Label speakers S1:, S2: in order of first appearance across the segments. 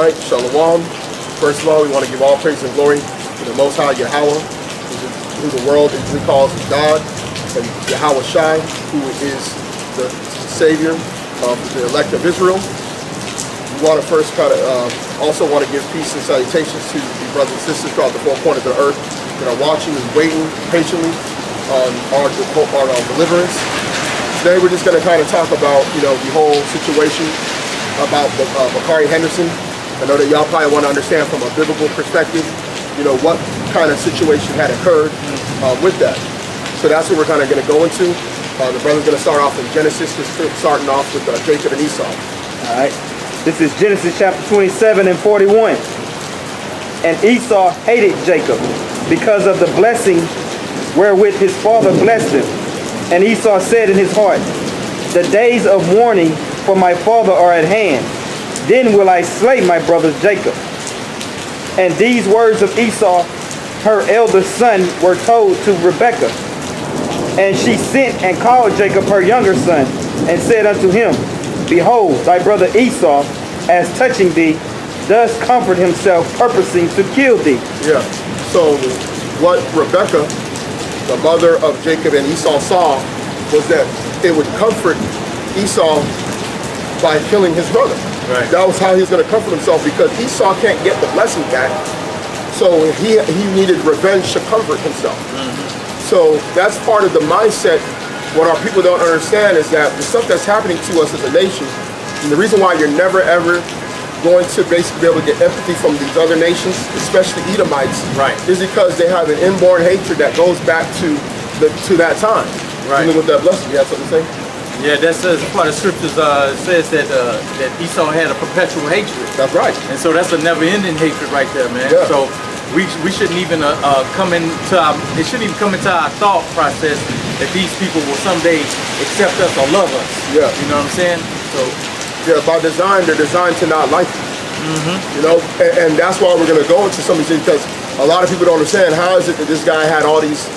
S1: night. Shalom. First of all, we want to give all praise and glory to the Most High Yahweh, who the world usually calls God, and Yahawashi, who is the Savior of the elect of Israel. We want to first also want to give peace and salutations to the brothers and sisters throughout the four corners of the earth that are watching and waiting patiently on our deliverance. Today we're just going to kind of talk about, the whole situation about Bakari Henderson. I know that y'all probably want to understand from a biblical perspective, what kind of situation had occurred with that. So that's what we're kind of going to go into. The brother's going to start off in Genesis, just starting off with Jacob and Esau.
S2: All right. This is Genesis chapter 27 and 41. And Esau hated Jacob because of the blessing wherewith his father blessed him. And Esau said in his heart, the days of mourning for my father are at hand. Then will I slay my brother Jacob. And these words of Esau, her eldest son, were told to Rebekah. And she sent and called Jacob her younger son, and said unto him, behold, thy brother Esau, as touching thee, does comfort himself, purposing to kill thee.
S1: Yeah. So what Rebekah, the mother of Jacob and Esau, saw was that it would comfort Esau by killing his brother.
S2: Right.
S1: That was how he was going to comfort himself, because Esau can't get the blessing back. So he needed revenge to comfort himself. So that's part of the mindset. What our people don't understand is that the stuff that's happening to us as a nation, and the reason why you're never ever going to basically be able to get empathy from these other nations, especially Edomites,
S2: right,
S1: is because they have an inborn hatred that goes back to that time.
S2: Right.
S1: Even with that blessing, you have something to say?
S3: Yeah, that says part of scriptures says that that Esau had a perpetual hatred.
S1: That's right.
S3: And so that's a never-ending hatred right there, man.
S1: Yeah.
S3: So we shouldn't even it shouldn't even come into our thought process that these people will someday accept us or love us.
S1: Yeah.
S3: You know what I'm saying? So
S1: yeah, by design, they're designed to not like you. And that's why we're going to go into some of these things, because a lot of people don't understand how is it that this guy had all these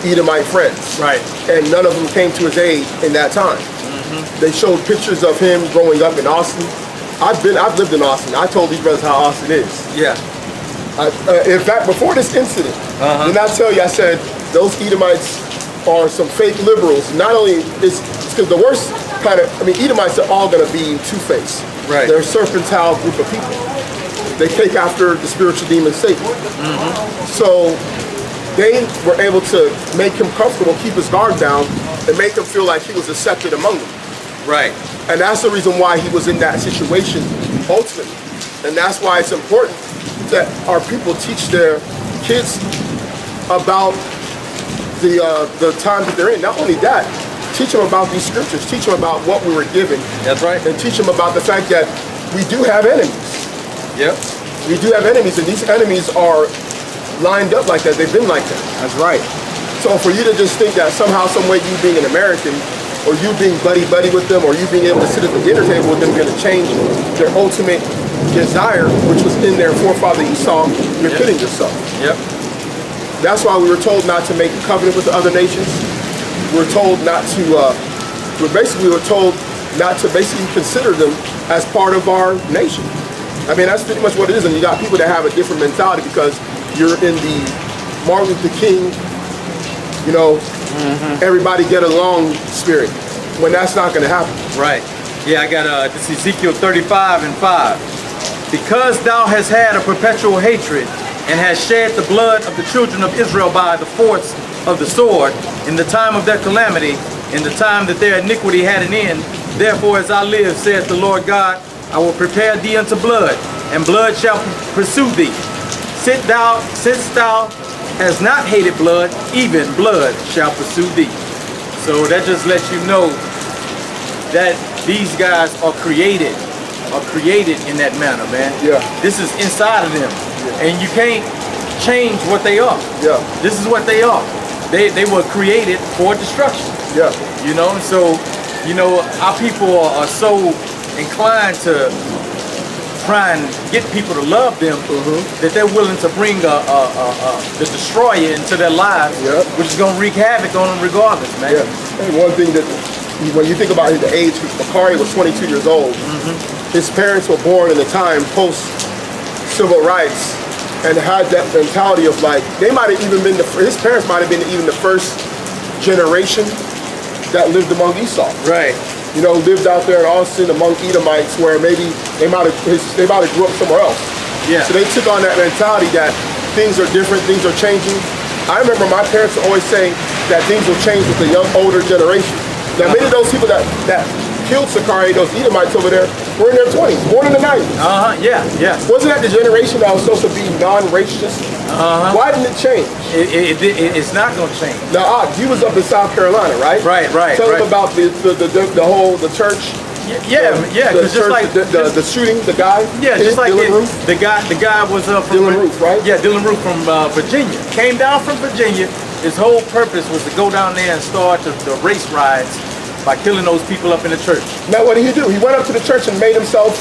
S1: Edomite friends,
S3: right,
S1: and none of them came to his aid in that time. They showed pictures of him growing up in Austin. I've lived in Austin. I told these brothers how Austin is.
S3: yeah.
S1: In fact, before this incident, did I tell you, I said those Edomites are some fake liberals. Not only is because the worst kind of, Edomites are all going to be two-faced.
S3: Right.
S1: They're a serpentine group of people. They take after the spiritual demon Satan. So they were able to make him comfortable, keep his guard down, and make him feel like he was accepted among them.
S3: Right.
S1: And that's the reason why he was in that situation ultimately. And that's why it's important that our people teach their kids about the time that they're in. Not only that, teach them about these scriptures, teach them about what we were given.
S3: That's right.
S1: And teach them about the fact that we do have enemies.
S3: Yep.
S1: We do have enemies, and these enemies are lined up like that. They've been like that.
S2: That's right.
S1: So for you to just think that somehow, some way, you being an American, or you being buddy-buddy with them, or you being able to sit at the dinner table with them, going to change their ultimate desire, which was in their forefather Esau, you're kidding yourself.
S3: Yep.
S1: That's why we were told not to make a covenant with the other nations. We were told not to, we were told not to basically consider them as part of our nation. That's pretty much what it is. And you got people that have a different mentality because you're in the Martin Luther King, everybody get along spirit, when that's not going to happen.
S3: Right. Yeah, I got this Ezekiel 35 and 5. Because thou hast had a perpetual hatred and hast shed the blood of the children of Israel by the force of the sword in the time of their calamity, in the time that their iniquity had an end, therefore as I live, saith the Lord God, I will prepare thee unto blood, and blood shall pursue thee. Since thou hast not hated blood, even blood shall pursue thee. So that just lets you know that these guys are created in that manner, man.
S1: Yeah. This
S3: is inside of them. Yeah. And you can't change what they are.
S1: Yeah.
S3: This is what they are. They were created for destruction.
S1: Yeah.
S3: So, our people are so inclined to try and get people to love them that they're willing to bring the destroyer into their lives, which is going to wreak havoc on them regardless, man.
S1: Yeah. And one thing that, when you think about the age, Bakari was 22 years old. his parents were born in the time post-civil rights and had that mentality of like, they might have even been, his parents might have been even the first generation that lived among Esau.
S3: Right.
S1: You know, lived out there in Austin among Edomites where maybe they might have grew up somewhere else.
S3: Yeah.
S1: So they took on that mentality that things are different, things are changing. I remember my parents would always saying that things will change with the young, older generation. Now, many of those people that killed Bakari, those Edomites over there, were in their 20s, born in the 90s.
S3: Yeah, yeah.
S1: Wasn't that the generation that was supposed to be non-racist? Why didn't it change?
S3: It's not going to change.
S1: Now, you was up in South Carolina, right?
S3: Right.
S1: Tell them about the church.
S3: Yeah, because just like
S1: the shooting, the guy.
S3: Yeah, just like the guy was from
S1: Dylan Roof, right?
S3: Yeah, Dylan Roof from Virginia. Came down from Virginia. His whole purpose was to go down there and start the race riots by killing those people up in the church.
S1: Now, what did he do? He went up to the church and made himself.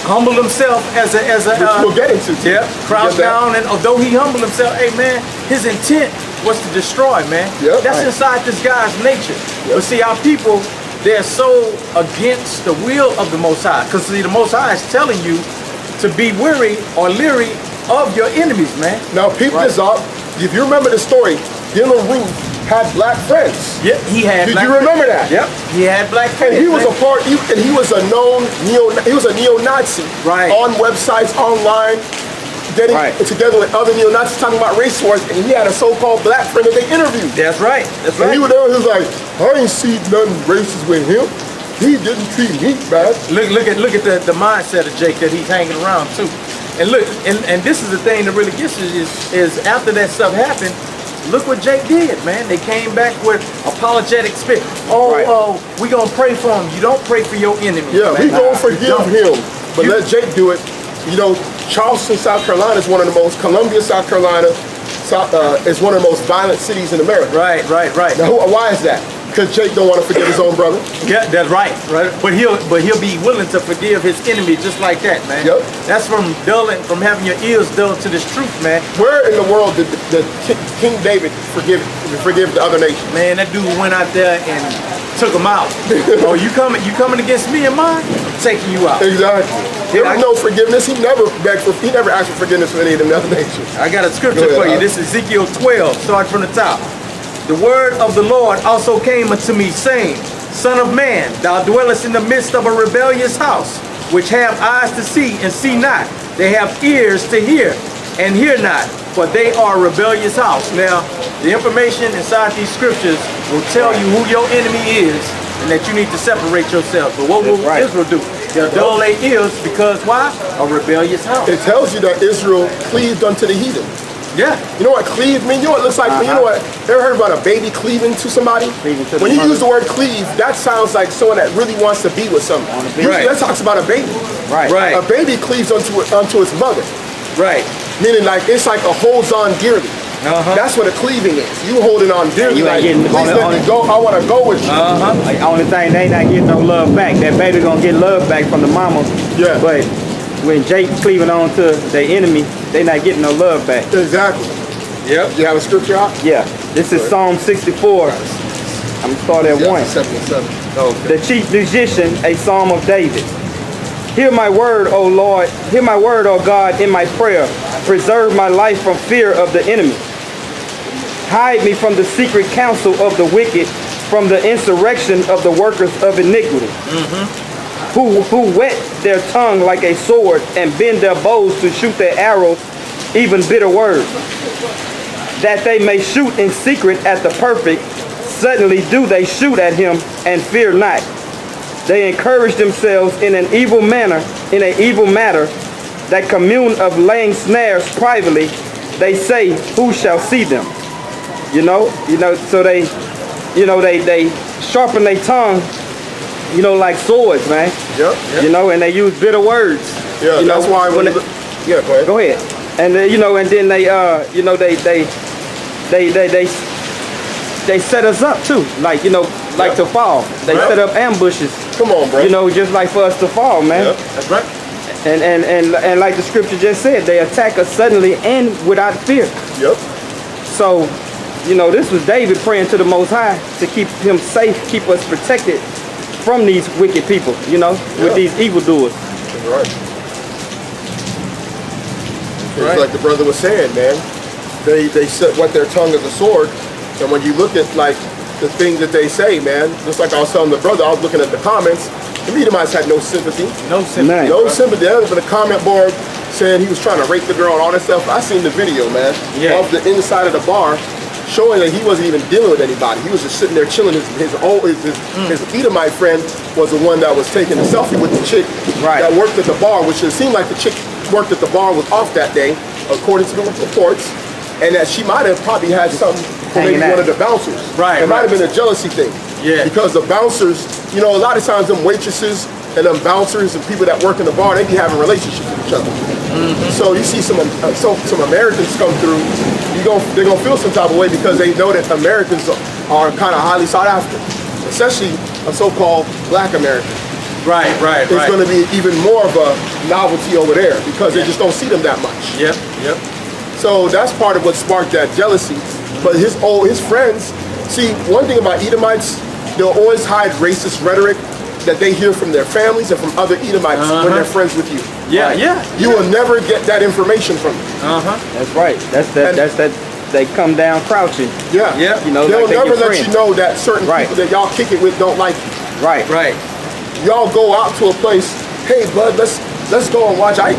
S3: Humbled himself as a.
S1: Which we'll get into.
S3: Yeah, crouched down, and although he humbled himself, man, his intent was to destroy, man.
S1: Yep.
S3: That's inside this guy's nature.
S1: Yep.
S3: But see, our people, they're so against the will of the Most High. Because see, the Most High is telling you to be weary or leery of your enemies, man.
S1: Now, people this up. If you remember the story, Dylan Roof had black friends.
S3: Yep, he had.
S1: Did you remember that?
S3: Yep, he had black friends.
S1: And he was he was a known neo-Nazi.
S3: Right.
S1: On websites, online, getting together with other neo-Nazis talking about race wars, and he had a so-called black friend that they interviewed.
S3: That's right. That's
S1: And
S3: right.
S1: he was there. He was like, I ain't seen nothing racist with him. He didn't treat me bad.
S3: Look at the mindset of Jake that he's hanging around too. And look, and this is the thing that really gets you is after that stuff happened, look what Jake did, man. They came back with apologetic spirit. We gonna pray for him. You don't pray for your enemies.
S1: Yeah,
S3: man.
S1: we gonna forgive him, but let Jake do it. You know, Charleston, South Carolina is one of the most, Columbia, South Carolina is one of the most violent cities in America.
S3: Right.
S1: Now, why is that? Because Jake don't want to forgive his own brother.
S3: Yeah, that's right. But he'll be willing to forgive his enemy just like that, man.
S1: Yep.
S3: That's from having your ears dulled to this truth, man.
S1: Where in the world did King David forgive the other nation?
S3: Man, that dude went out there and took him out. You coming against me and mine? I'm taking you out.
S1: Exactly. There was no forgiveness. He never asked for forgiveness from any of them other nations.
S3: I got a scripture for you. This is Ezekiel 12, starting from the top. The word of the Lord also came unto me, saying, Son of man, thou dwellest in the midst of a rebellious house, which have eyes to see and see not. They have ears to hear and hear not, for they are a rebellious house. Now, the information inside these scriptures will tell you who your enemy is and that you need to separate yourself. But what will Israel do? They'll dull their ears because why? A rebellious house.
S1: It tells you that Israel cleaved unto the heathen.
S3: Yeah.
S1: You know what cleave means? You know what it looks like? You know what? Ever heard about a baby cleaving to somebody? When you use the word cleave, that sounds like someone that really wants to be with someone. Usually that talks about a baby.
S2: Right.
S1: A baby cleaves unto its mother.
S3: Right.
S1: Meaning like it's like a holds on dearly. That's what a cleaving is. You holding on dearly.
S2: You ain't getting
S1: please let me go. I want to go with you.
S2: Like, only thing, they not getting no love back. That baby gonna get love back from the mama.
S1: Yeah.
S2: But when Jake cleaving on to their enemy, they not getting no love back.
S1: Exactly.
S3: Yep.
S1: You have a scripture out?
S2: Yeah. This is Psalm 64. I'm gonna start at 1.
S1: 7.
S2: The chief musician, a psalm of David. Hear my word, O Lord. Hear my word, O God, in my prayer. Preserve my life from fear of the enemy. Hide me from the secret counsel of the wicked, from the insurrection of the workers of iniquity. Who whet their tongue like a sword and bend their bows to shoot their arrows, even bitter words. That they may shoot in secret at the perfect, suddenly do they shoot at him and fear not. They encourage themselves in an evil matter, that commune of laying snares privately. They say, who shall see them? So they sharpen their tongue, like swords, man.
S1: Yep.
S2: And they use bitter words.
S1: Yeah, that's why when yeah, go ahead.
S2: Go ahead. And and then they set us up too, to fall. They set up ambushes.
S1: Come on, bro.
S2: Just like for us to fall, man.
S1: Yep, that's right.
S2: And like the scripture just said, they attack us suddenly and without fear.
S1: Yep.
S2: So, this was David praying to the Most High to keep him safe, keep us protected from these wicked people, you know, with these evildoers.
S1: That's right. It's like the brother was saying, man. They whet their tongue as a sword, and when you look at like the things that they say, man, just like I was telling the brother, I was looking at the comments. The Edomites had no sympathy.
S3: No sympathy.
S1: No sympathy. There was a comment board saying he was trying to rape the girl and all that stuff. I seen the video, man, of the inside of the bar, showing that he wasn't even dealing with anybody. He was just sitting there chilling. His Edomite friend was the one that was taking a selfie with the chick that worked at the bar, which it seemed like the chick worked at the bar was off that day, according to the reports, and that she might have probably had something for maybe one of the bouncers.
S3: Right.
S1: It might have been a jealousy thing. Yeah. Because the bouncers, you know, a lot of times them waitresses and them bouncers and people that work in the bar, they be having relationships with each other. So you see some Americans come through, they're gonna feel some type of way because they know that Americans are kind of highly sought after, especially a so-called black American.
S3: Right.
S1: It's going to be even more of a novelty over there because they just don't see them that much.
S3: Yep.
S1: So that's part of what sparked that jealousy. But his friends, see, one thing about Edomites, they'll always hide racist rhetoric that they hear from their families and from other Edomites when they're friends with you. You will never get that information from them.
S2: That's right. That's that. They come down crouching. You know,
S1: they'll
S2: like
S1: never let you know that certain people that y'all kick it with don't like you.
S2: Right.
S1: Y'all go out to a place. Hey, bud, let's go and watch. I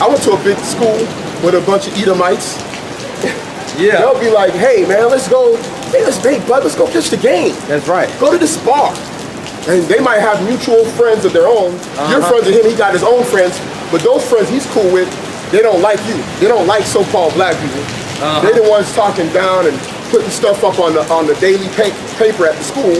S1: went to a big school with a bunch of Edomites. They'll be like, hey man, let's go. Hey bud, let's go pitch the game.
S2: That's right.
S1: Go to this bar. And they might have mutual friends of their own. You're friends with him, he got his own friends, but those friends he's cool with, they don't like you. They don't like so-called black people. They're the ones talking down and putting stuff up on the daily paper at the school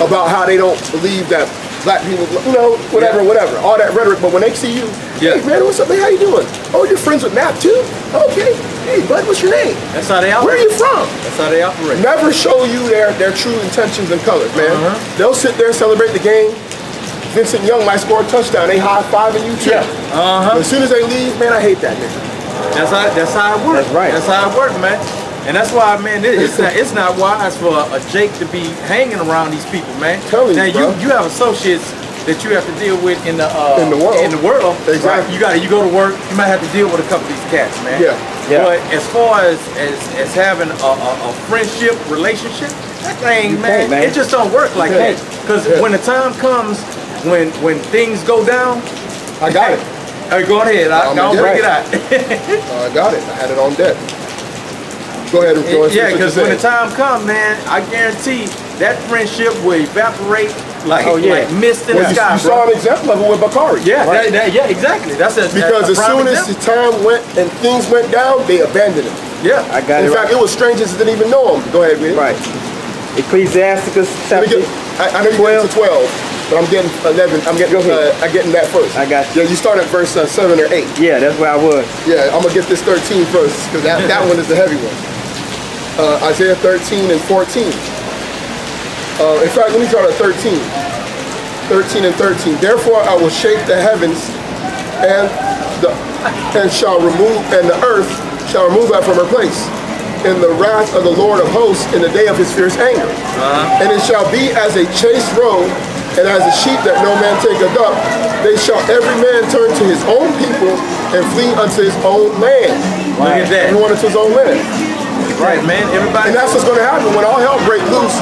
S1: about how they don't believe that black people, you know, whatever, all that rhetoric. But when they see you, hey man, what's up, man? How you doing? Oh, you're friends with Nap too? Okay. Hey bud, what's your name?
S3: That's how they operate.
S1: Where are you from?
S3: That's how they operate.
S1: Never show you their true intentions and colors, man. They'll sit there, celebrate the game. Vincent Young might score a touchdown. They high-fiving you too. But as soon as they leave, man, I hate that nigga.
S3: That's how it works.
S2: That's right.
S3: That's how it works, man. And that's why, man, it's not wise for a Jake to be hanging around these people, man.
S1: Now
S3: you have associates that you have to deal with in the world.
S1: Exactly.
S3: Right? You go to work, you might have to deal with a couple of these cats, man. But as far as having a friendship relationship, that thing, man, it just don't work like that. Because when the time comes, when things go down,
S1: I got it.
S3: Hey, go ahead. I'll bring it out.
S1: I got it. I had it on deck. Go ahead.
S3: Yeah, because when the time comes, man, I guarantee that friendship will evaporate like mist in the sky.
S1: You saw an example of it with Bakari.
S3: Exactly.
S1: Because as soon as the time went and things went down, they abandoned him.
S2: I got it.
S1: In fact, it was strangers that didn't even know him. Go ahead, man.
S2: Right. Ecclesiasticus chapter
S1: I know you get to 12, but I'm getting 11. I'm getting that first.
S2: I got you.
S1: Yeah, you start at verse 7 or 8.
S2: Yeah, that's where I was.
S1: Yeah, I'm gonna get this 13 first because that one is the heavy one. Isaiah 13 and 14. In fact, let me start at 13. 13 and 13. Therefore, I will shake the heavens and the earth shall remove that from her place in the wrath of the Lord of hosts in the day of his fierce anger. And it shall be as a chased roe and as a sheep that no man taketh up. They shall every man turn to his own people and flee unto his own land.
S3: Look at that.
S1: Everyone unto his own land.
S3: Right, man. Everybody.
S1: And that's what's going to happen when all hell break loose.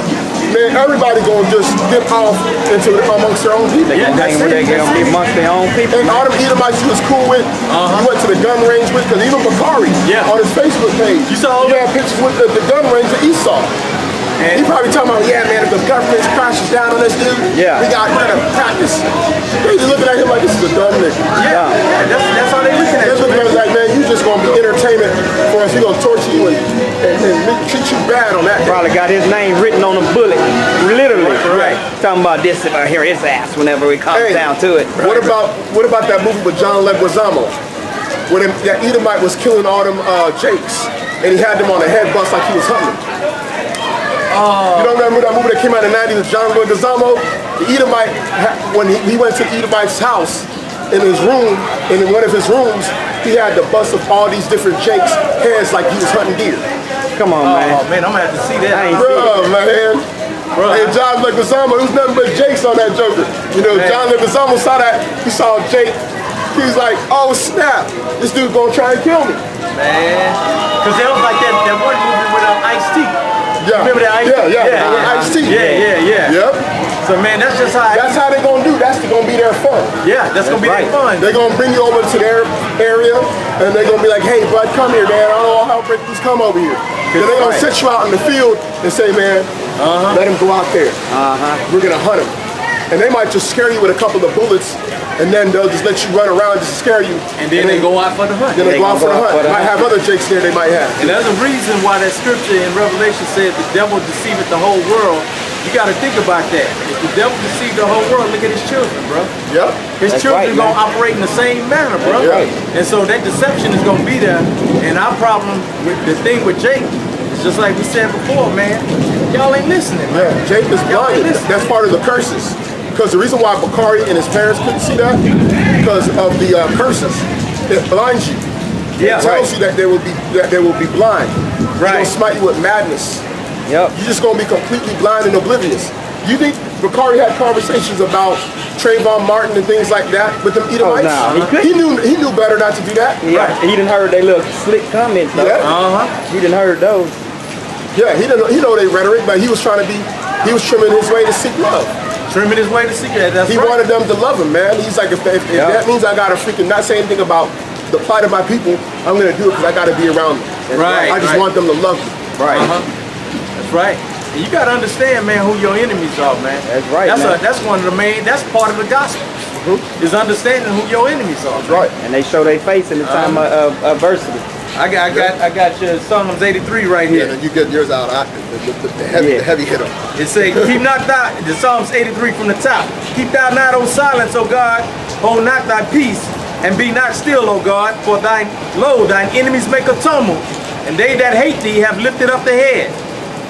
S1: Man, everybody going to just dip off amongst their own people.
S2: They're going to be amongst their own people.
S1: And all them Edomites you was cool with, you went to the gun range with, because even Bakari on his Facebook page,
S3: you saw
S1: he had pictures with the gun range of Esau. And he probably talking about, yeah, man, if the government crashes down on us, dude, we got to practice. They just looking at him like this is a dumb nigga.
S3: That's how they looking at
S1: you. They're looking at us like, man, you just going to be entertainment for us. We're going to torture you and treat you bad on that.
S2: Probably got his name written on a bullet, literally. Right. Talking about this here, his ass whenever it comes down to it.
S1: What about that movie with John Leguizamo, where that Edomite was killing all them Jakes, and he had them on a head bust like he was hunting. You don't remember that movie that came out in the 90s with John Leguizamo? The Edomite, when he went to the Edomite's house, in his room, in one of his rooms, he had the bust of all these different Jakes' heads like he was hunting deer.
S2: Come on, man.
S3: Oh, man, I'm going to have to see that.
S1: Bro, man.
S3: Bro.
S1: Hey, John Leguizamo, it was nothing but Jake's on that Joker. You know,
S3: Man.
S1: John Leguizamo saw that. He saw Jake. He was like, oh snap, this dude gonna try and kill me.
S3: Man. Because that was like that one movie with Ice-T.
S1: Yeah.
S3: Remember that Ice-T?
S1: Ice-T.
S3: Yeah.
S1: Yep.
S3: So man, that's just how.
S1: That's how they gonna do. That's gonna be their fun.
S3: Yeah, that's gonna be
S2: right.
S3: fun.
S1: They're gonna bring you over to their area, and they're gonna be like, hey, bud, come here, man. I don't know how breakers come over here. Then they're gonna set you out in the field and say, man, let him go out there. We're gonna hunt him. And they might just scare you with a couple of bullets, and then they'll just let you run around just to scare you.
S3: And then they go out for the hunt.
S1: Then they go out for the hunt. Might have other Jakes there they might have.
S3: And there's a reason why that scripture in Revelation said the devil deceiveth the whole world. You got to think about that. If the devil deceived the whole world, look at his children, bro.
S1: Yep.
S3: His
S2: That's
S3: children
S2: right,
S3: gonna
S2: man.
S3: operate in the same manner, bro.
S1: That's right.
S3: And so that deception is gonna be there. And our problem with the thing with Jake is just like we said before, man. Y'all ain't listening, man.
S1: Yeah, Jake is
S3: Y'all ain't
S1: blinded.
S3: listening.
S1: That's part of the curses. Because the reason why Bakari and his parents couldn't see that, because of the curses. It blinds you.
S3: Yeah,
S1: It tells you that they will be blind.
S3: Right.
S1: It's gonna smite you with madness.
S2: Yep.
S1: You're just gonna be completely blind and oblivious. You think Bakari had conversations about Trayvon Martin and things like that with them Edomites?
S2: nah, he couldn't.
S1: He knew better not to do that.
S2: Yeah, he done heard they little slick comments though.
S1: Yeah.
S2: He done heard those.
S1: Yeah, he know their rhetoric, but he was trimming his way to seek love.
S3: Trimming his way to secret. That's
S1: He
S3: right.
S1: wanted them to love him, man. He's like, if that means I gotta freaking not say anything about the plight of my people, I'm gonna do it because I gotta be around them.
S3: Right,
S1: I just
S3: right.
S1: want them to love me.
S2: Right.
S3: That's right. And you gotta understand, man, who your enemies are, man.
S2: That's right, man.
S3: That's one of the main. That's part of the gospel. Is understanding who your enemies are.
S1: That's right.
S2: And they show their face in the time of adversity.
S3: I got your Psalms 83 right
S1: Yeah,
S3: here.
S1: then you get yours out. The heavy hitter.
S3: It say, keep not thy, the Psalms 83 from the top. Keep thou not, O silence, O God, hold not thy peace, and be not still, O God, for thine enemies make a tumult, and they that hate thee have lifted up the head.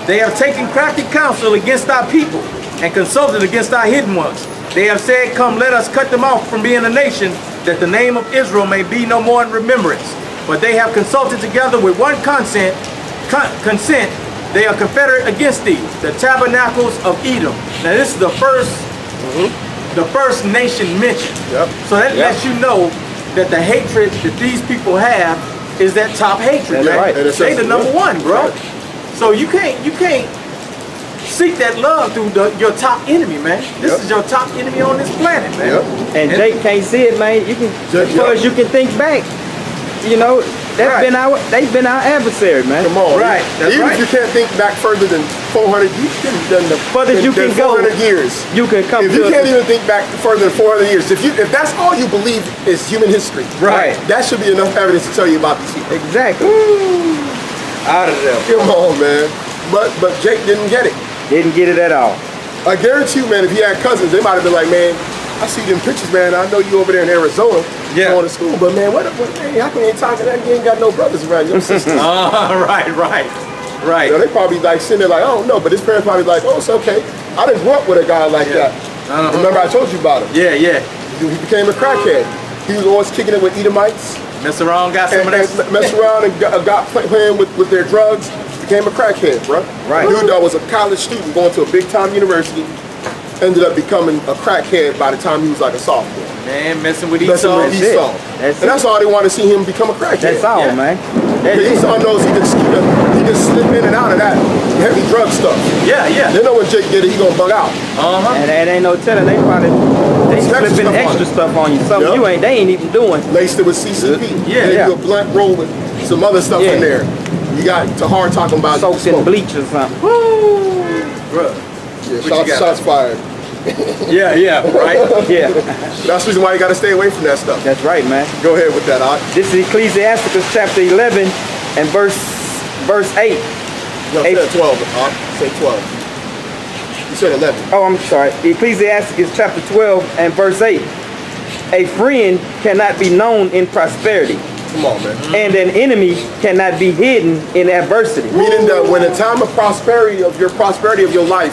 S3: They have taken crafty counsel against thy people, and consulted against thy hidden ones. They have said, come, let us cut them off from being a nation, that the name of Israel may be no more in remembrance. But they have consulted together with one consent, they are confederate against thee, the tabernacles of Edom. Now this is the first nation mentioned.
S1: Yep.
S3: So that lets you know that the hatred that these people have is that top hatred,
S2: That's
S3: man.
S2: right.
S3: They the number one, bro.
S1: Right.
S3: So you can't seek that love through your top enemy, man. This is your top enemy on this planet, man.
S1: Yep.
S2: And Jake can't see it, man. You can,
S1: Jake,
S2: as far as you can think back, you know, they've been our adversary, man.
S1: Come on.
S3: Right, that's
S1: Even
S3: right.
S1: if you can't think back further than 400,
S2: Further you can go,
S1: 400 years.
S2: You can come
S1: If
S2: to
S1: you
S2: us.
S1: can't even think back further than 400 years, if that's all you believe is human history,
S3: Right.
S1: that should be enough evidence to tell you about these people.
S2: Exactly.
S3: Out of there.
S1: Come on, man. But Jake didn't get it.
S2: Didn't get it at all.
S1: I guarantee you, man, if he had cousins, they might have been like, man, I see them pictures, man. I know you over there in Arizona going to school, but man, what man, how come you ain't talking that? You ain't got no brothers around your sisters.
S3: Right.
S1: You know, they probably like sitting there like, I don't know, but his parents probably like, oh, it's okay. I didn't grow up with a guy like that. Remember I told you about him?
S3: Yeah.
S1: He became a crackhead. He was always kicking it with Edomites.
S3: Mess around, got some
S1: And
S3: of that.
S1: messed around and got playing with their drugs. Became a crackhead, bro.
S2: Right.
S1: Dude that was a college student going to a big time university. Ended up becoming a crackhead by the time he was like a sophomore.
S3: Man, messing with
S1: Messing
S3: Esau.
S1: with Esau. That's all they want to see him become a crackhead.
S2: That's all,
S3: Yeah.
S2: man.
S1: But Esau knows he can slip in and out of that heavy drug stuff.
S3: Yeah.
S1: They know when Jake get it, he gonna bug out.
S2: And it ain't no telling. They
S1: Extra
S2: slipping
S1: stuff on
S2: extra
S1: it.
S2: stuff on you. Something
S1: Yep.
S2: they ain't even doing.
S1: Laced it with CCP.
S3: Yeah.
S1: They do a blunt roll with some other stuff in there. You got Tahar talking about
S2: Soaked in bleach or something.
S3: Bruh.
S1: Yeah, shots fired.
S3: Yeah, right?
S2: Yeah.
S1: That's the reason why you got to stay away from that stuff.
S2: That's right, man.
S1: Go ahead with that, Art.
S2: This is Ecclesiasticus chapter 11 and verse 8.
S1: No,
S2: Hey.
S1: say 12, Art. Say 12. You said 11.
S2: Oh, I'm sorry. Ecclesiasticus chapter 12 and verse 8. A friend cannot be known in prosperity,
S1: Come on, man.
S2: and an enemy cannot be hidden in adversity.
S1: Meaning that when the time of prosperity of your life,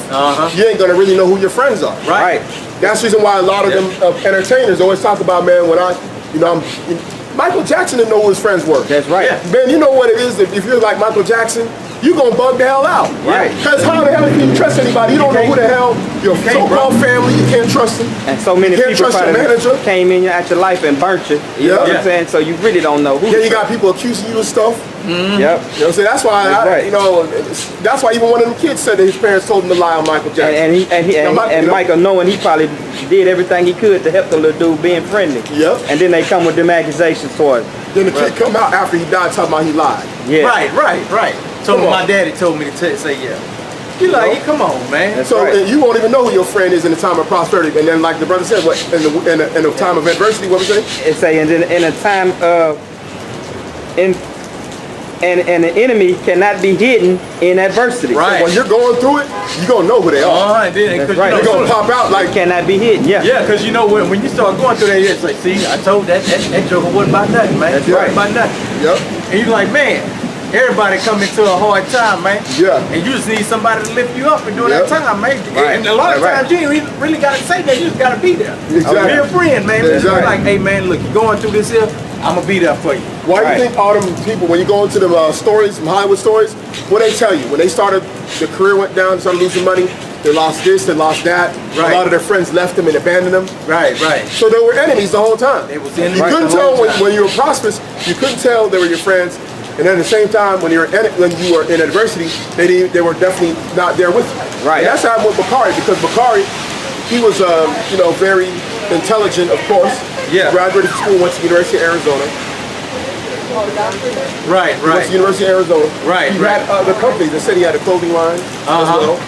S1: you ain't gonna really know who your friends are.
S3: Right.
S1: That's the reason why a lot of them entertainers always talk about, man, when Michael Jackson didn't know who his friends were.
S2: That's right.
S3: Yeah.
S1: Man, you know what it is if you're like Michael Jackson, you gonna bug the hell out.
S2: Right.
S1: Because how the hell can you trust anybody? You don't know who the hell your so-called family, you can't trust them.
S2: And so many
S1: You can't
S2: people
S1: trust your manager.
S2: came in at your life and burnt you. You know what I'm saying? So you really don't know who.
S1: Yeah, you got people accusing you of stuff.
S2: Yep.
S1: You know what I'm saying? That's why,
S2: That's right.
S1: that's why even one of them kids said that his parents told him to lie on Michael Jackson.
S2: And Michael, knowing he probably did everything he could to help the little dude being friendly.
S1: Yep.
S2: And then they come with them accusations towards him.
S1: Then the kid come out after he died talking about he lied.
S2: Yeah.
S3: Right. So my daddy told me to say yeah. You like, come on, man.
S2: That's
S1: So
S2: right.
S1: you won't even know who your friend is in the time of prosperity. And then like the brother said, what in the time of adversity, what was it?
S2: It's saying in a time of and the enemy cannot be hidden in adversity.
S3: Right.
S1: So when you're going through it, you're gonna know who they are.
S3: Then,
S2: That's right.
S1: They're gonna pop out like
S2: Cannot be hidden. Yeah.
S3: yeah, because you know when you start going through that, it's like, see, I told that joker wasn't about nothing, man.
S2: That's right.
S3: About nothing.
S1: Yep.
S3: And you're like, man, everybody come into a hard time, man.
S1: Yeah.
S3: And you just need somebody to lift you up and during
S1: Yep.
S3: that time, man.
S2: Right.
S3: And a lot of
S2: Right.
S3: times you ain't really gotta say that, you just gotta be there.
S1: Exactly.
S3: Be a friend, man. Just be
S1: Exactly.
S3: like, hey man, look, you're going through this here, I'm gonna be there for you.
S1: Why do
S2: Right.
S1: you think all them people, when you go into them stories, them Hollywood stories, what they tell you? When they started, their career went down, started losing money, they lost this, they lost that.
S3: Right.
S1: A lot of their friends left them and abandoned them.
S3: Right.
S1: So they were enemies the whole time.
S3: They was
S1: You
S3: enemies
S1: couldn't
S3: the whole
S1: tell
S3: time.
S1: when you were prosperous, you couldn't tell they were your friends. And then at the same time, when you were in adversity, they were definitely not there with you.
S2: Right.
S1: And that's how happened with Bakari, because Bakari, he was very intelligent, of course.
S3: Yeah.
S1: Graduated from school, went to the University of Arizona.
S3: Right.
S1: Went to the University of Arizona.
S3: Right,
S1: He
S3: right.
S1: had other companies. They said he had a clothing line as well.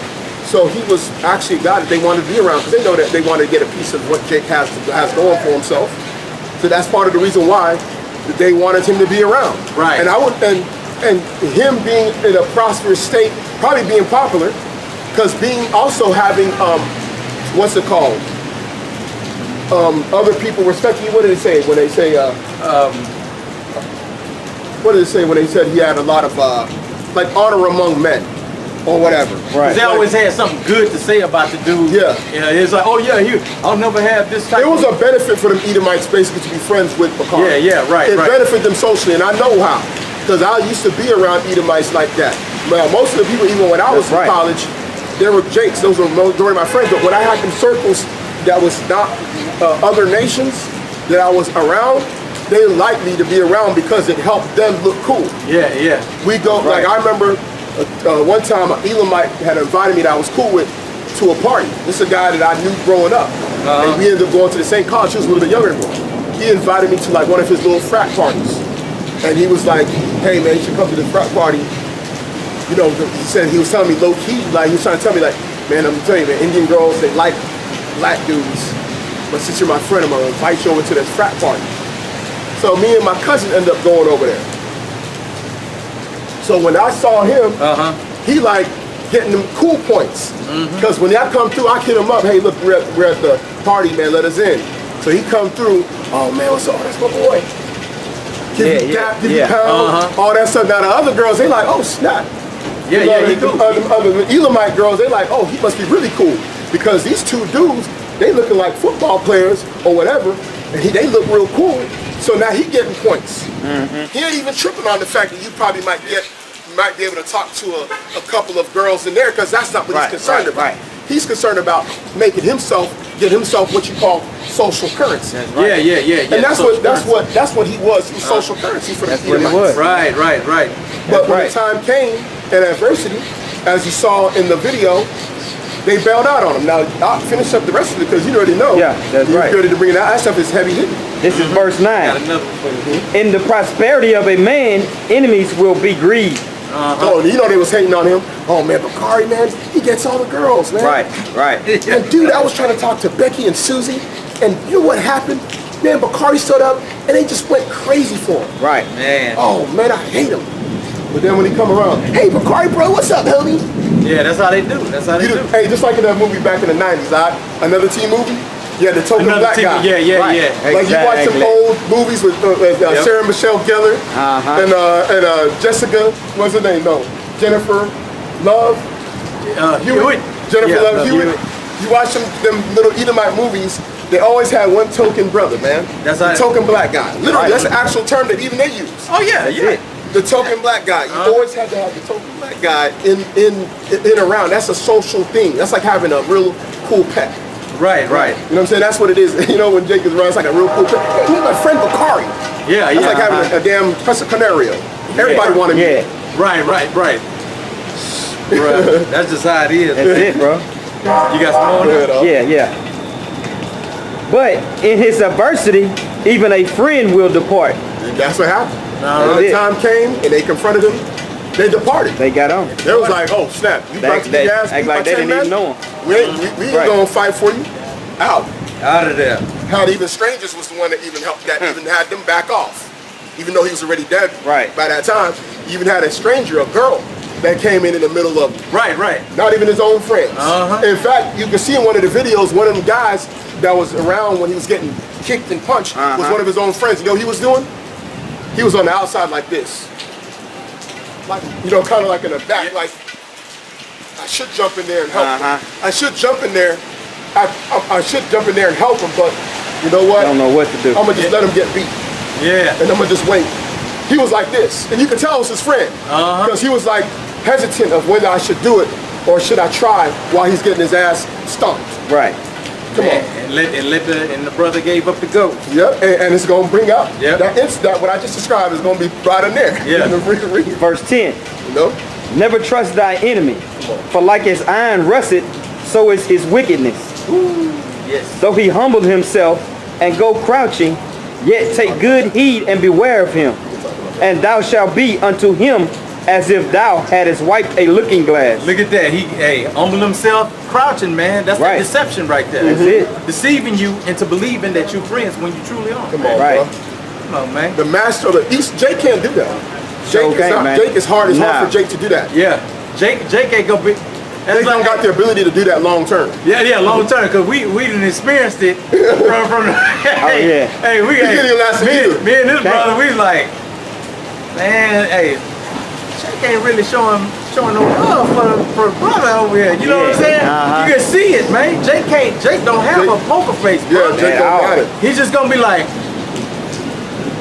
S1: So he was actually a guy that they wanted to be around because they know that they wanted to get a piece of what Jake has going for himself. So that's part of the reason why they wanted him to be around.
S3: Right.
S1: And and him being in a prosperous state, probably being popular, because being also having what's it called? Other people respect you. What did it say when they say? What did it say when they said he had a lot of like honor among men, or whatever?
S2: Right.
S3: They always had something good to say about the dude.
S1: Yeah.
S3: It's like, oh yeah, I'll never have this type
S1: It was
S3: of...
S1: a benefit for them Edomites basically to be friends with Bakari.
S3: Yeah, right.
S1: It benefited them socially, and I know how, because I used to be around Edomites like that. Well, most of the people, even when I was in college, there were Jakes. Those were majority of my friends. But when I had them circles that was not other nations that I was around, they liked me to be around because it helped them look cool.
S3: Yeah.
S1: We go, like I remember one time an Elamite had invited me that I was cool with to a party. This is a guy that I knew growing up. And we ended up going to the same college. He was a little bit younger than me. He invited me to like one of his little frat parties. And he was like, hey man, you should come to the frat party. You know, he said, he was telling me low key, like he was trying to tell me like, man, I'm telling you man, Indian girls, they like black dudes. But since you're my friend, I'm gonna invite you over to this frat party. So me and my cousin ended up going over there. So when I saw him, he like getting them cool points. Because when I come through, I hit him up, hey look, we're at the party, man, let us in. So he come through, oh man, what's up, that's my boy. Give you pound, all that stuff. Now the other girls, they like, oh snap.
S3: Yeah, he cool.
S1: Other Elamite girls, they like, oh, he must be really cool. Because these two dudes, they looking like football players or whatever, and they look real cool. So now he getting points. He ain't even tripping on the fact that you probably might be able to talk to a couple of girls in there, because that's not what he's concerned about. He's concerned about get himself what you call social currency.
S3: Yeah.
S1: And that's what he was. He was social currency for the Edomites.
S3: Right.
S1: But when the time came in adversity, as you saw in the video, they bailed out on him. Now, I'll finish up the rest of it because you already know.
S2: Yeah, that's right.
S1: You're ready to bring it out. That stuff is heavy hitting.
S2: This is verse 9.
S3: Got another one.
S2: In the prosperity of a man, enemies will be grieved.
S1: Oh, you know they was hating on him. Oh man, Bakari, man, he gets all the girls, man.
S2: Right.
S1: And dude, I was trying to talk to Becky and Susie, and you know what happened? Man, Bakari stood up, and they just went crazy for him.
S2: Right.
S3: Man.
S1: Oh man, I hate him. But then when he come around, hey Bakari, bro, what's up, homie?
S3: Yeah, that's how they do.
S1: Hey, just like in that movie back in the 90s, another teen movie. Yeah, the token black guy.
S3: Yeah.
S1: Like you watch some old movies with Sarah Michelle Gellar and Jessica, what's her name? No, Jennifer Love Hewitt. Jennifer Love Hewitt. You watch them little Edomite movies. They always had one token brother, man.
S3: That's
S1: the
S3: how
S1: token black guy. Literally, that's the actual term that even they use.
S3: Oh yeah.
S1: The token black guy. You always had to have the token black guy in around. That's a social thing. That's like having a real cool pet.
S3: Right.
S1: You know what I'm saying? That's what it is. You know, when Jake is around, it's like a real cool pet. Hey, he's my friend Bakari.
S3: Yeah.
S1: It's like having a damn Professor Canario. Everybody wanted me.
S3: Right. Bro, that's just how it is.
S2: That's it, bro.
S3: You got some more?
S2: Yeah. But in his adversity, even a friend will depart.
S1: And that's what happened.
S2: That's
S1: When the
S2: it.
S1: time came and they confronted him, they departed.
S2: They got on.
S1: They was like, oh snap, you about to get ass
S2: Act
S1: beat
S2: like
S1: by
S2: they
S1: 10
S2: didn't even
S1: men?
S2: know him.
S1: We ain't
S2: Right.
S1: gonna fight for you. Out.
S3: Out of there.
S1: How even strangers was the one that even helped, that even had them back off. Even though he was already dead
S2: Right.
S1: by that time, he even had a stranger, a girl, that came in the middle of him.
S3: Right.
S1: Not even his own friends.
S3: Uh-huh.
S1: In fact, you can see in one of the videos, one of them guys that was around when he was getting kicked and punched was one of his own friends. You know what he was doing? He was on the outside like this. Like, you know, kind of like in the back, like, I should jump in there and help him. I should jump in there. I should jump in there and help him, but you know what?
S2: I don't know what to do.
S1: I'm gonna just let him get beat.
S3: Yeah.
S1: And I'm gonna just wait. He was like this, and you could tell it was his friend, because he was like hesitant of whether I should do it or should I try while he's getting his ass stomped.
S2: Right.
S1: Come on.
S3: And the brother gave up the ghost.
S1: Yep, and it's gonna bring out
S3: Yep.
S1: that what I just described is gonna be right in there.
S3: Yeah.
S1: In the read,
S2: Verse 10.
S1: you know?
S2: Never trust thy enemy, for like as iron rusteth, so is his wickedness.
S3: Yes.
S2: Though he humbled himself and go crouching, yet take good heed and beware of him. And thou shalt be unto him as if thou hadst wiped a looking glass.
S3: Look at that. He humbled himself, crouching, man. That's
S2: Right.
S3: the deception right there.
S2: That's it.
S3: Deceiving you into believing that you're friends when you truly aren't.
S1: Come on,
S2: Right.
S1: bro.
S3: Come on, man.
S1: The master of the East, Jake can't do that.
S2: Sure can't, man.
S1: Jake is hard. It's
S2: Nah.
S1: hard for Jake to do that.
S3: Yeah. Jake ain't gonna be. That's
S1: Jake don't got the ability to do that long term.
S3: Yeah, long term, cause we done experienced it from
S2: yeah.
S3: Hey, we
S1: It didn't last a year.
S3: me and this
S2: Okay.
S3: brother, we like, man, hey, Jake ain't really showing no love for the brother over here. You know what I'm saying? You can see it, man. Jake don't have a poker face, bro.
S1: Yeah, Jake don't got it.
S3: He's just gonna be like,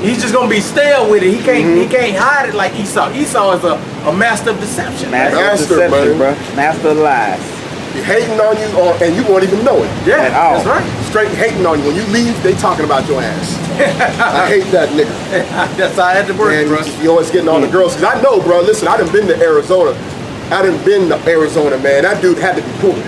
S3: he's just gonna be stale with it. He can't hide it like Esau. Esau is a master of deception.
S2: Master of
S1: Master,
S2: deception,
S1: man.
S2: bro. Master of lies.
S1: He hating on you, and you won't even know it.
S3: Yeah,
S2: At all.
S3: that's right.
S1: Straight hating on you. When you leave, they talking about your ass. I hate that nigga.
S3: That's how I had to work,
S1: And
S3: bro.
S1: you always getting all the girls. Cause I know, bro. Listen, I done been to Arizona. I done been to Arizona, man. That dude had to be pulling.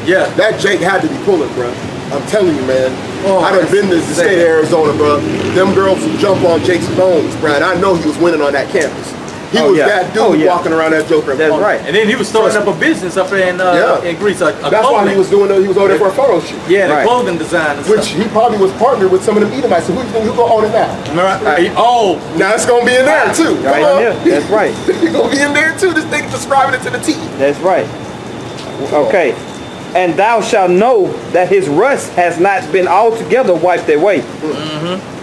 S3: Yeah.
S1: That Jake had to be pulling, bro. I'm telling you, man.
S3: Oh,
S1: I done been to the state of Arizona, bro. Them girls would jump on Jake's bones, bro. And I know he was winning on that campus. He was that dude walking around that joker.
S2: That's right.
S3: And then he was starting up a business up in Greece.
S1: That's why he was doing it. He was over there for a photo shoot.
S3: Yeah, the
S2: Right.
S3: clothing design and
S1: Which
S3: stuff.
S1: he probably was partnered with some of them Edomites. So who gonna own it now?
S3: Oh,
S1: Now it's gonna be in there too. Come
S2: Right
S1: on.
S2: here. That's right.
S1: It's gonna be in there too. This thing describing it to the T.
S2: That's right. Okay. And thou shalt know that his rust has not been altogether wiped away.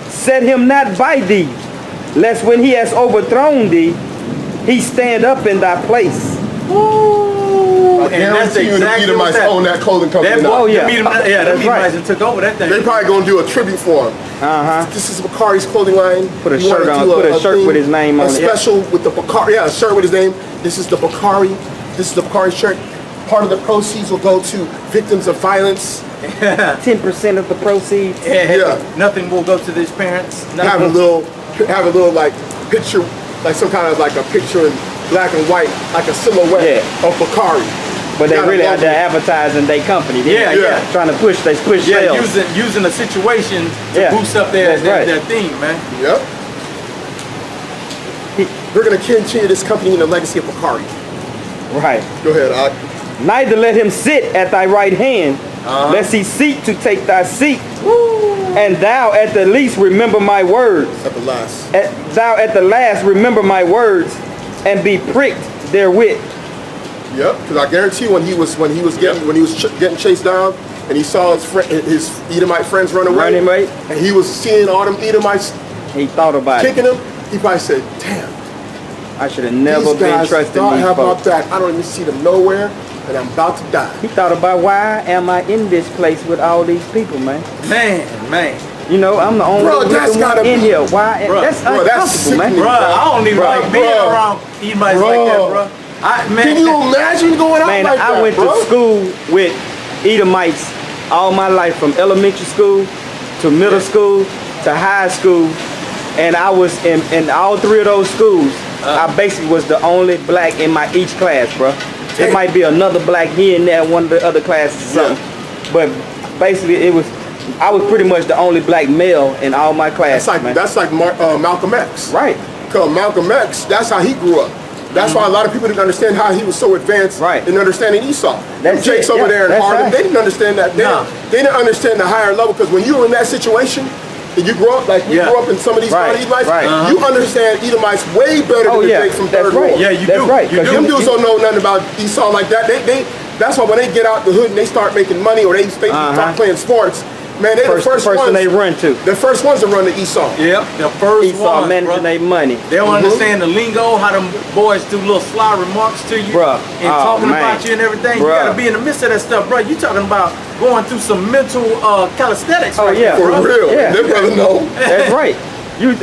S2: Set him not by thee, lest when he has overthrown thee, he stand up in thy place.
S3: Ooh,
S1: I guarantee you the Edomites own that clothing company now.
S2: Oh, yeah.
S3: the
S2: That's
S3: Edomites
S2: right.
S3: and took over that thing.
S1: They probably gonna do a tribute for him. This is Bakari's clothing line.
S2: Put a
S1: You
S2: shirt
S1: wanna
S2: on-
S1: do
S2: put a shirt
S1: thing,
S2: with his name on
S1: a
S2: it.
S1: special with the Bakari. Yeah, a shirt with his name. This is the Bakari. This is the Bakari shirt. Part of the proceeds will go to victims of violence.
S2: 10% of the proceeds.
S1: Yeah.
S3: Nothing will go to his parents.
S1: Have a little like picture, like some kind of like a picture in black and white, like a silhouette of Bakari.
S2: But they
S1: Got a
S2: really out
S1: logo.
S2: there advertising their company.
S3: Yeah, yeah.
S2: Trying to push
S3: Yeah,
S2: sales.
S3: using a situation to
S2: Yeah.
S3: boost up their
S2: That's right.
S3: their theme, man.
S1: Yep. We're gonna continue this company in the legacy of Bakari.
S2: Right.
S1: Go ahead, Ock.
S2: Neither let him sit at thy right hand, lest he seek to take thy seat. And thou at the least remember my words.
S1: At the last.
S2: Thou at the last remember my words, and be pricked therewith.
S1: Yep. Because I guarantee when he was getting chased down, and he saw his Edomite friends run away, and he was seeing all them Edomites
S2: He thought about
S1: kicking him, he probably said, "Damn,
S2: I should have never
S1: these
S2: been
S1: guys
S2: trusting
S1: don't
S2: these
S1: have my
S2: folks.
S1: back. I don't even see them nowhere, and I'm about to die."
S2: He thought about why am I in this place with all these people, man?
S3: Man.
S2: You know, I'm the only
S1: Bro,
S2: one
S1: that's gotta
S2: in
S1: be-
S2: here. Why?
S3: Bro,
S2: that's
S1: bro, that's
S2: uncomfortable, man.
S1: sickening.
S3: Bruh, I don't even
S1: Bruh,
S3: like being
S1: bruh.
S3: around Edomites like that, bruh.
S1: Can you imagine going out
S2: Man,
S1: like that,
S2: I went
S1: bro?
S2: to school with Edomites all my life, from elementary school to middle school to high school, and I was in all three of those schools. I basically was the only black in each class, bro. It
S1: Damn.
S2: might be another black here and there, one of the other classes or something, but basically I was pretty much the only black male in all my classes.
S1: That's like Malcolm X.
S2: Right.
S1: Because Malcolm X, that's how he grew up. That's why a lot of people didn't understand how he was so advanced in understanding Esau.
S2: That's
S1: Jake's
S2: it,
S1: over there in
S2: that's
S1: Harlem,
S2: right.
S1: they didn't understand that. They didn't understand the higher level, because when you were in that situation, and you grew up like we grew up in some of these Edomites, you understand Edomites way better than the Jake from Third World.
S3: Yeah, you
S2: That's
S3: do.
S2: right.
S3: You do.
S1: Them dudes don't know nothing about Esau like that. That's why when they get out the hood and they start making money, or they start playing sports, man, they the first
S2: person
S1: ones
S2: they run to.
S1: The first ones to run to Esau.
S3: Yep, the first
S2: Esau
S3: ones,
S2: managing their money.
S3: They don't understand the lingo, how them boys do little sly remarks to you,
S2: Bruh.
S3: and talking about you and everything. You gotta be in the midst of that stuff, bro. You talking about going through some mental calisthenics
S2: Oh,
S3: right
S2: yeah.
S3: there,
S1: For
S3: bro.
S1: real.
S2: Yeah.
S1: They brother know.
S2: That's right.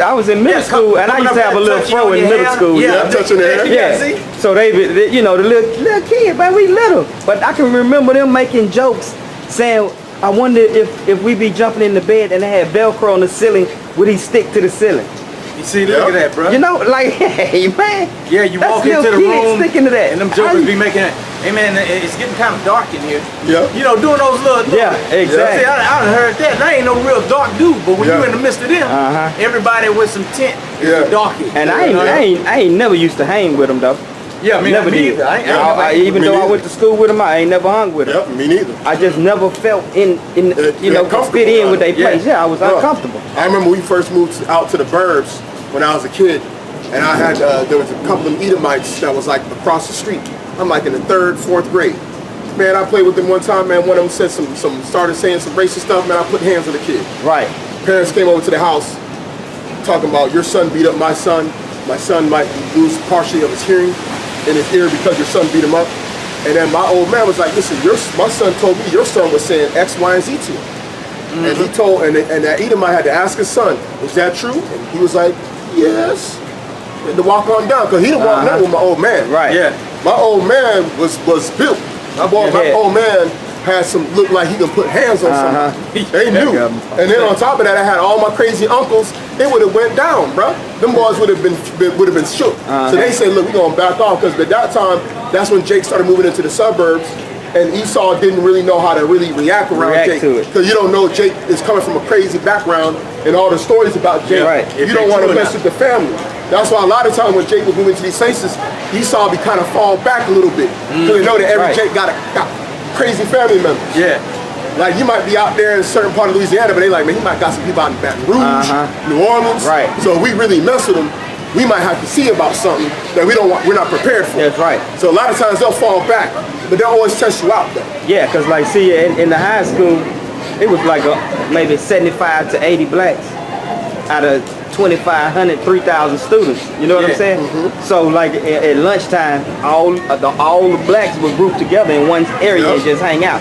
S2: I was in middle school, and I used to have a little fro in middle school.
S1: Yeah, touching their hair.
S2: Yeah.
S3: see?
S2: So they, you know, the little kid, man, we little. But I can remember them making jokes, saying, I wonder if we be jumping in the bed and they had Velcro on the ceiling, would he stick to the ceiling?
S3: You see, look at that, bro.
S2: You know, like, hey, man.
S3: Yeah, you
S2: that's
S3: walk into
S2: little
S3: the
S2: kids
S3: room,
S2: sticking to that.
S3: and them jokers be making it. Hey man, it's getting kind of dark in here.
S1: Yeah.
S3: You know, doing those little.
S2: Yeah, exactly.
S3: See, I done heard that. That ain't no real dark dude, but when you in the midst of them, everybody with some tint, is darky.
S2: And I ain't never used to hang with them though.
S3: Yeah, me
S2: never did. Even though I went to school with them, I ain't never hung with them.
S1: Yep, me neither.
S2: I just never felt in you know, fit in with their place. Yeah, I was uncomfortable.
S1: I remember we first moved out to the burbs when I was a kid, and I had there was a couple of Edomites that was like across the street. I'm like in the 3rd, 4th grade. Man, I played with them one time, man. One of them said started saying some racist stuff, man. I put hands on the kid.
S2: Right.
S1: Parents came over to the house talking about, your son beat up my son. My son might lose partially of his hearing in his ear because your son beat him up. And then my old man was like, listen, my son told me your son was saying X, Y, and Z to him. And he told, and that Edomite had to ask his son, is that true? And he was like, yes. And to walk on down, because he didn't walk down with my old man.
S2: Right.
S3: Yeah.
S1: My old man was built. My old man had looked like he could put hands on somebody. They knew. And then on top of that, I had all my crazy uncles. It would have went down, bro. Them boys would have been shook. So they said, look, we're gonna back off, because at that time, that's when Jake started moving into the suburbs, and Esau didn't really know how to really react around Jake, because you don't know Jake is coming from a crazy background, and all the stories about Jake.
S2: Right.
S1: You don't want to mess with the family. That's why a lot of times when Jake was moving to these places, Esau be kind of fall back a little bit, because they know that every Jake got crazy family members.
S3: Yeah.
S1: Like, you might be out there in a certain part of Louisiana, but they like, man, he might got some people out in Baton Rouge, New Orleans.
S2: Right.
S1: So if we really mess with them, we might have to see about something that we're not prepared for.
S2: That's right.
S1: So a lot of times they'll fall back, but they'll always test you out though.
S2: Yeah, because like, see, in the high school, it was like maybe 75 to 80 blacks out of 2,500, 3,000 students. You know what I'm saying? So like at lunchtime, all the blacks would group together in one area and just hang out.